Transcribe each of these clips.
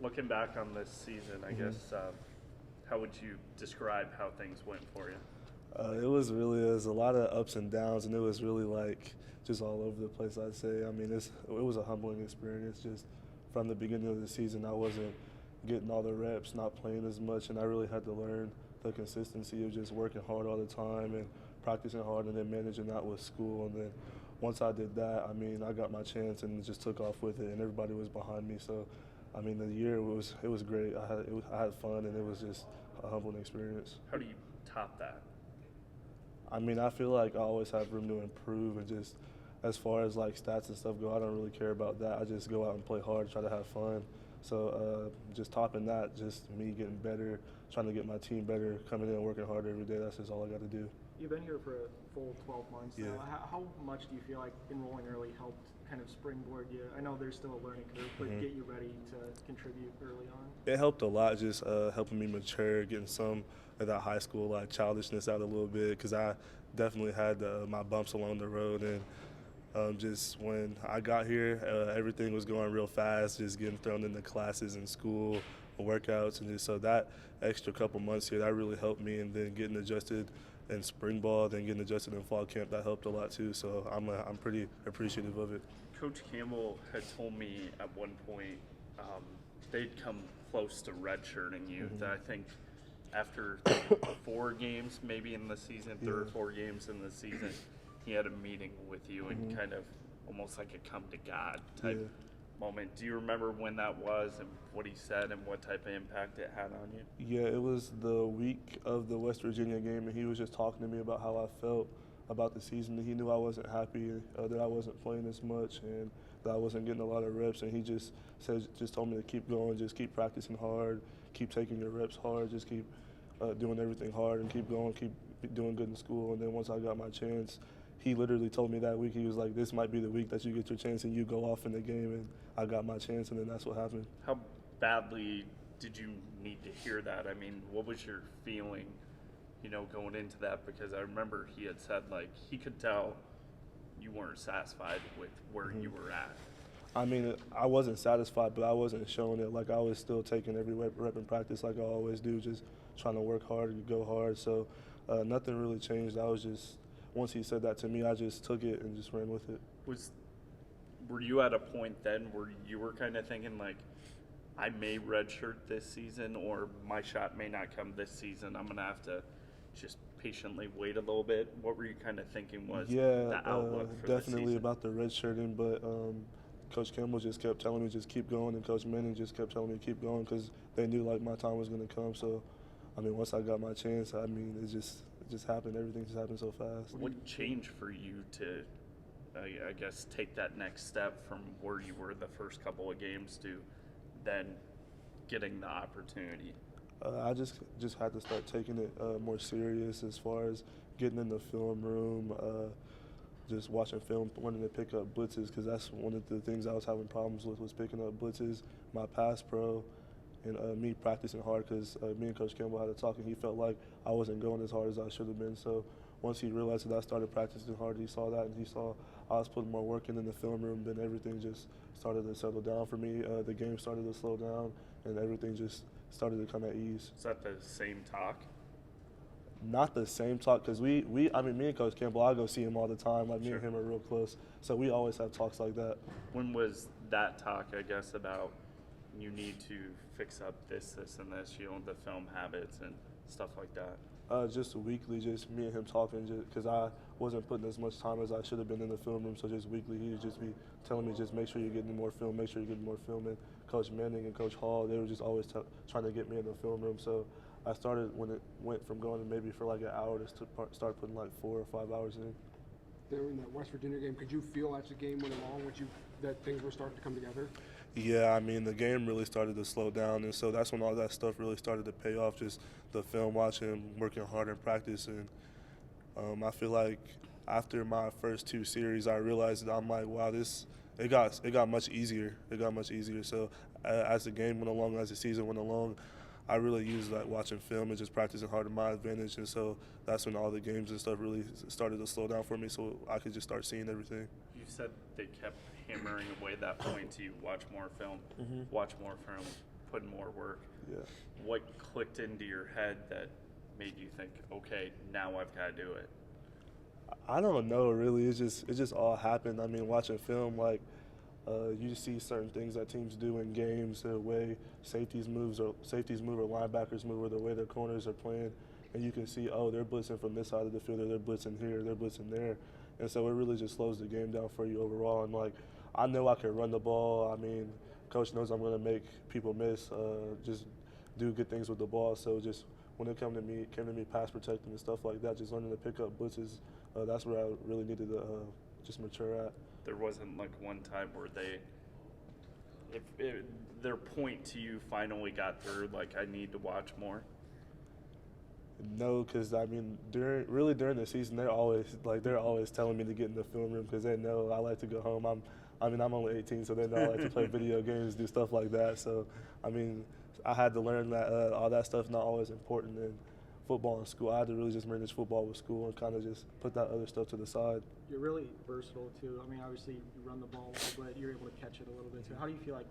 Looking back on this season, I guess, how would you describe how things went for you? It was a lot of ups and downs, and it was really like just all over the place. I'd say. I mean, it was a humbling experience. Just from the beginning of the season, I wasn't getting all the reps, not playing as much, and I really had to learn the consistency of just working hard all the time and practicing hard, and then managing that with school. And then once I did that, I mean, I got my chance and just took off with it, and everybody was behind me. So, I mean, the year was great. I had fun, and it was just a humbling experience. How do you top that? I mean, I feel like I always have room to improve, and just as far as like stats and stuff go, I don't really care about that. I just go out and play hard, try to have fun. So just topping that, just me getting better, trying to get my team better, coming in and working hard every day. That's just all I got to do. You've been here for a full 12 months Yeah. now. How much do you feel like enrolling early helped kind of springboard you? I know there's still a learning curve, but get you ready to contribute early on? It helped a lot, just helping me mature, getting some of that high school like childishness out a little bit, because I definitely had my bumps along the road. And just when I got here, everything was going real fast, just getting thrown into classes and school, workouts, and just so that extra couple months here, that really helped me. And then getting adjusted in spring ball, then getting adjusted in fall camp, that helped a lot too. So I'm pretty appreciative of it. Coach Campbell had told me at one point they'd come close to redshirting you. That I think after 4 games, maybe in the season, 3 or 4 games in the season, he had a meeting with you and kind of almost like a come to God type moment. Do you remember when that was and what he said and what type of impact it had on you? Yeah, it was the week of the West Virginia game, and he was just talking to me about how I felt about the season. He knew I wasn't happy that I wasn't playing as much and that I wasn't getting a lot of reps. And he just told me to keep going, just keep practicing hard, keep taking your reps hard, just keep doing everything hard, and keep going, keep doing good in school. And then once I got my chance, he literally told me that week, he was like, "This might be the week that you get your chance and you go off in the game." And I got my chance, and then that's what happened. How badly did you need to hear that? I mean, what was your feeling, going into that? Because I remember he had said, like, he could tell you weren't satisfied with where you were at. I mean, I wasn't satisfied, but I wasn't showing it. Like, I was still taking every rep in practice like I always do, just trying to work hard and go hard. So nothing really changed. I was just, once he said that to me, I just took it and just ran with it. Were you at a point then where you were kind of thinking, like, I may redshirt this season, or my shot may not come this season, I'm going to have to just patiently wait a little bit? What were you kind of thinking was the outlook for definitely the season? about the redshirting, but Coach Campbell just kept telling me just keep going, and Coach Manning just kept telling me to keep going because they knew like my time was going to come. So, I mean, once I got my chance, I mean, it just happened. Everything just happened so fast. What changed for you to, I guess, take that next step from where you were the first couple of games to then getting the opportunity? I just had to start taking it more serious as far as getting in the film room, just watching film, wanting to pick up blitzes, because that's one of the things I was having problems with, was picking up blitzes, my pass pro, and me practicing hard, because me and Coach Campbell had a talk, and he felt like I wasn't going as hard as I should have been. So once he realized that I started practicing hard, he saw that, and he saw I was putting more work in the film room, then everything just started to settle down for me. The game started to slow down, and everything just started to come at ease. Is that the same talk? Not the same talk, because me and Coach Campbell, I go see him all the time. Like, me and him are real close. So we always have talks like that. When was that talk, I guess, about you need to fix up this, and this, the film habits and stuff like that? Just weekly, just me and him talking, because I wasn't putting as much time as I should have been in the film room. So just weekly, he would just be telling me, just make sure you're getting more film, make sure you're getting more film. And Coach Manning and Coach Hall, they were just always trying to get me in the film room. So I started, when it went from going maybe for like an hour, to start putting like 4 or 5 hours in. There in that West Virginia game, could you feel as the game went along that things were starting to come together? Yeah, I mean, the game really started to slow down, and so that's when all that stuff really started to pay off, just the film watching, working hard in practice. And I feel like after my first 2 series, I realized that I'm like, wow, it got much easier. It got much easier. So as the game went along, as the season went along, I really used like watching film and just practicing hard to my advantage. And so that's when all the games and stuff really started to slow down for me, so I could just start seeing everything. You said they kept hammering away that point to you, watch more film, watch more film. put in more work. Yeah. What clicked into your head that made you think, okay, now I've got to do it? I don't know really. It just all happened. I mean, watching film, like you see certain things that teams do in games, the way safeties move or linebackers move, or the way their corners are playing, and you can see, oh, they're blitzing from this side of the field, or they're blitzing here, they're blitzing there, and so it really just slows the game down for you overall. And like, I know I can run the ball. I mean, coach knows I'm going to make people miss. Just do good things with the ball. So just when it came to me pass protecting and stuff like that, just learning to pick up blitzes, that's where I really needed to just mature at. There wasn't like one time where their point to you finally got through, like, I need to watch more? No, because I mean, during the season, they're always telling me to get in the film room because they know I like to go home. I'm only 18, so they know I like to play video games, do stuff like that. So, I mean, I had to learn that all that stuff's not always important in football and school. I had to really just manage football with school and kind of just put that other stuff to the side. You're really versatile too. I mean, obviously you run the ball a little bit, you're able to catch it a little bit too. How do you feel like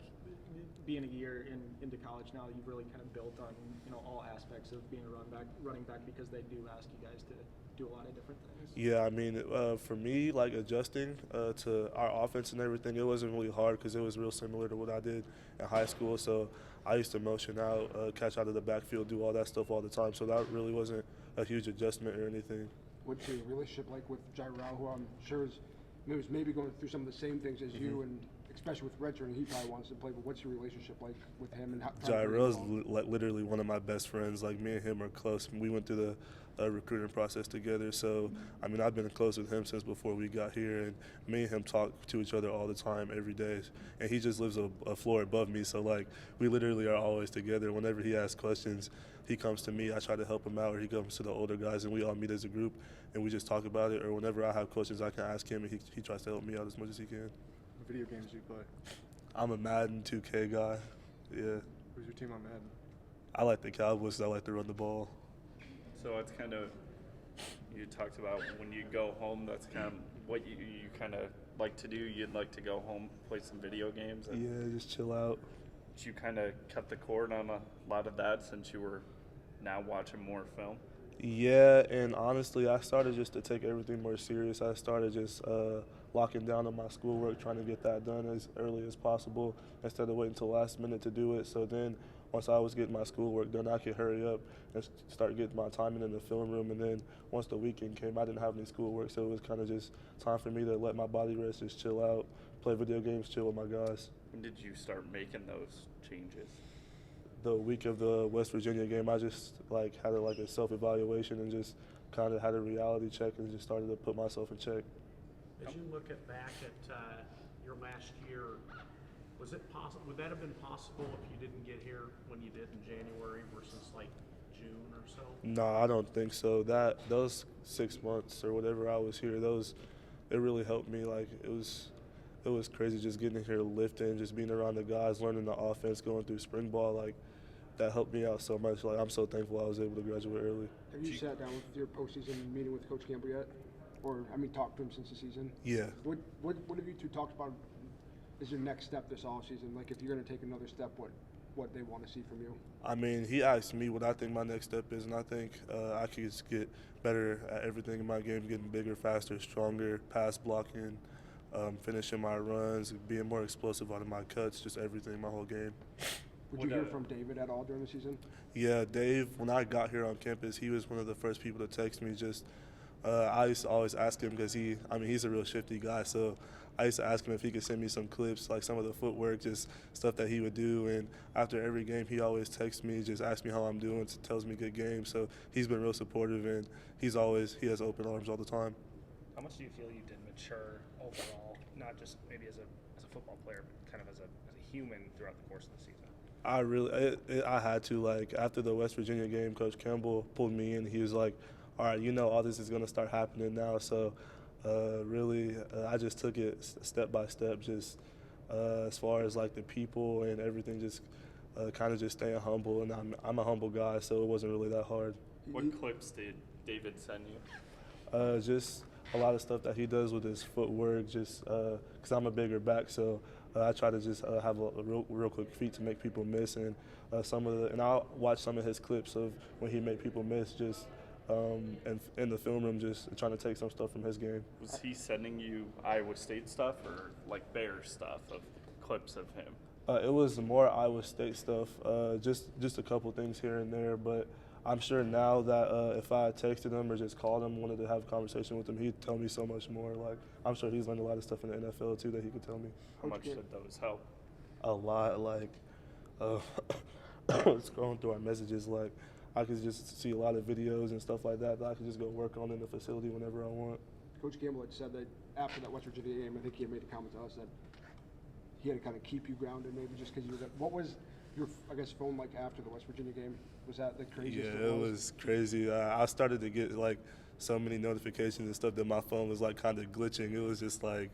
being a year into college now, you've really kind of built on all aspects of being a running back because they do ask you guys to do a lot of different things? Yeah, I mean, for me, like adjusting to our offense and everything, it wasn't really hard because it was real similar to what I did in high school. So I used to motion out, catch out of the backfield, do all that stuff all the time. So that really wasn't a huge adjustment or anything. What's your relationship like with Jairell, who I'm sure is maybe going through some of the same things as you, and especially with redshirting, he probably wants to play. But what's your relationship like with him? And Jairell's literally one of my best friends. Like, me and him are close. We went through the recruiting process together. So, I mean, I've been close with him since before we got here, and me and him talk to each other all the time, every day. And he just lives a floor above me, so like we literally are always together. Whenever he asks questions, he comes to me. I try to help him out, or he comes to the older guys, and we all meet as a group and we just talk about it. Or whenever I have questions, I can ask him, and he tries to help me out as much as he can. What video games do you play? I'm a Madden 2K guy. Yeah. Who's your team on Madden? I like the Cowboys 'cause I like to run the ball. So it's kind of, you talked about when you go home, that's kind of what you kind of like to do. You'd like to go home, play some video games. And Yeah, just chill out. did you kind of cut the cord on a lot of that since you were now watching more film? Yeah, and honestly, I started just to take everything more serious. I started just locking down on my schoolwork, trying to get that done as early as possible instead of waiting until last minute to do it. So then once I was getting my schoolwork done, I could hurry up and start getting my time in the film room. And then once the weekend came, I didn't have any schoolwork, so it was kind of just time for me to let my body rest, just chill out, play video games, chill with my guys. When did you start making those changes? The week of the West Virginia game, I just had a self-evaluation and just kind of had a reality check and just started to put myself in check. As you look back at your last year, was it possible? Would that have been possible if you didn't get here when you did in January versus like June or so? No, I don't think so. Those 6 months or whatever I was here, it really helped me. Like, it was crazy just getting here, lifting, just being around the guys, learning the offense, going through spring ball. Like, that helped me out so much. Like, I'm so thankful I was able to graduate early. Have you sat down with your postseason meeting with Coach Campbell yet? Or, talked to him since the season? Yeah. What have you two talked about is your next step this offseason? Like, if you're going to take another step, what they want to see from you? I mean, he asked me what I think my next step is, and I think I could just get better at everything in my game, getting bigger, faster, stronger, pass blocking, finishing my runs, being more explosive out of my cuts, just everything, my whole game. Would you hear from David at all during the season? Yeah, Dave, when I got here on campus, he was one of the first people to text me. I used to always ask him because he's a real shifty guy, so I used to ask him if he could send me some clips, like some of the footwork, just stuff that he would do. And after every game, he always texts me, just asks me how I'm doing, tells me good games. So he's been real supportive, and he has open arms all the time. How much do you feel you did mature overall, not just maybe as a football player, but kind of as a human throughout the course of the season? I had to. Like, after the West Virginia game, Coach Campbell pulled me in. He was like, all right, all this is going to start happening now. So I just took it step by step, just as far as like the people and everything, just kind of just staying humble. And I'm a humble guy, so it wasn't really that hard. What clips did David send you? Just a lot of stuff that he does with his footwork, just because I'm a bigger back, so I try to just have a real quick feet to make people miss, and and I'll watch some of his clips of when he made people miss, just and in the film room, just trying to take some stuff from his game. Was he sending you Iowa State stuff or like Bear stuff of clips of him? It was more Iowa State stuff, just a couple things here and there, but I'm sure now that if I texted him or just called him, wanted to have a conversation with him, he'd tell me so much more. Like, I'm sure he's learned a lot of stuff in the NFL too that he could tell me. How much did those help? A lot, like scrolling through our messages, like I could just see a lot of videos and stuff like that I could just go work on in the facility whenever I want. Coach Campbell had said that after that West Virginia game, I think he had made a comment to us that he had to kind of keep you grounded, maybe just because you were. What was your, I guess, phone like after the West Virginia game? Was that the craziest? Yeah, it was crazy. I started to get like so many notifications and stuff that my phone was like kind of glitching. It was just like,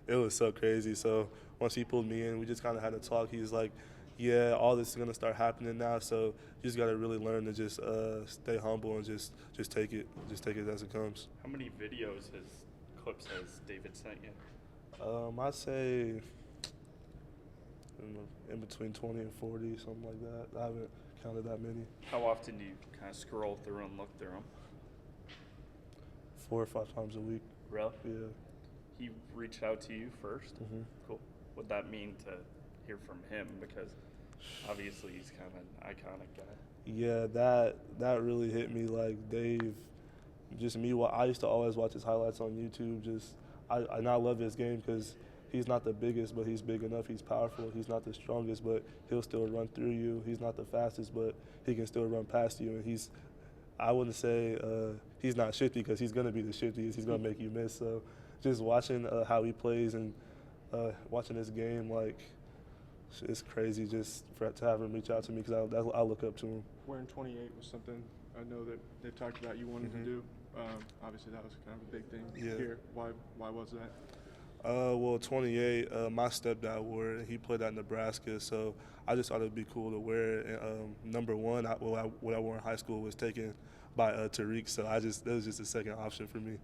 it was so crazy. So once he pulled me in, we just kind of had to talk. He's like, yeah, all this is gonna start happening now. So you just gotta really learn to just stay humble and just take it as it comes. How many clips has David sent you? I'd say in between 20 and 40, something like that. I haven't counted that many. How often do you kind of scroll through and look through them? 4 or 5 times a week. Really? Yeah. He reached out to you first? Mhm. Cool. What'd that mean to hear from him? Because obviously he's kind of an iconic guy. Yeah, that really hit me. Like Dave, just me. I used to always watch his highlights on YouTube. And I love his game because he's not the biggest, but he's big enough. He's powerful. He's not the strongest, but he'll still run through you. He's not the fastest, but he can still run past you. And I wouldn't say he's not shifty because he's gonna be the shiftiest. He's gonna make you miss. So just watching how he plays and watching his game, like. It's crazy just to have him reach out to me because I look up to him. Wearing 28 was something I know that they've talked about you wanted to do. Obviously, that was kind of a big thing here. Why was that? Well, 28, my stepdad wore it. He played at Nebraska, so I just thought it would be cool to wear it. Number one, what I wore in high school was taken by Tariq, so that was just a second option for me.